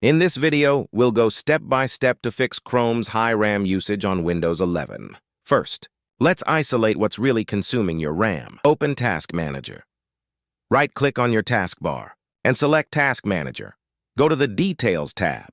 In this video, we'll go step by step to fix Chrome's high RAM usage on Windows 11. First, let's isolate what's really consuming your RAM. Open Task Manager. Right-click on your taskbar and select Task Manager. Go to the Details tab,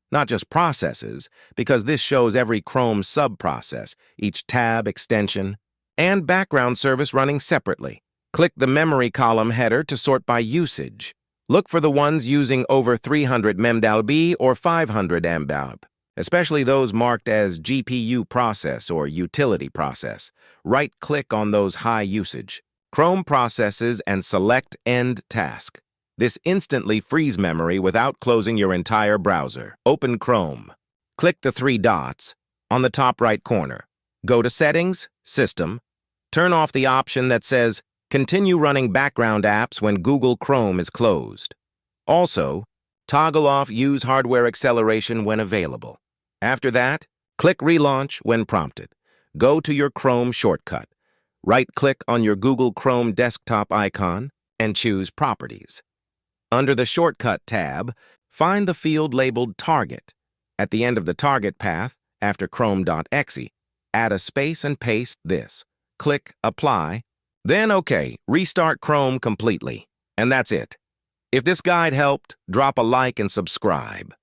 not just Processes, because this shows every Chrome sub-process, each tab, extension, and background service running separately. Click the Memory column header to sort by usage. Look for the ones using over 300 MB or 500 MB, especially those marked as GPU process or utility process. Right-click on those high usage Chrome processes and select End Task. This instantly frees memory without closing your entire browser. Open Chrome. Click the three dots on the top right corner. Go to Settings, System. Turn off the option that says Continue running background apps when Google Chrome is closed. Also, toggle off Use Hardware Acceleration when available. After that, click Relaunch when prompted. Go to your Chrome shortcut. Right-click on your Google Chrome desktop icon and choose Properties. Under the Shortcut tab, find the field labeled Target. At the end of the target path, after chrome.exe, add a space and paste this. Click Apply. Then, OK, restart Chrome completely. And that's it. If this guide helped, drop a like and subscribe.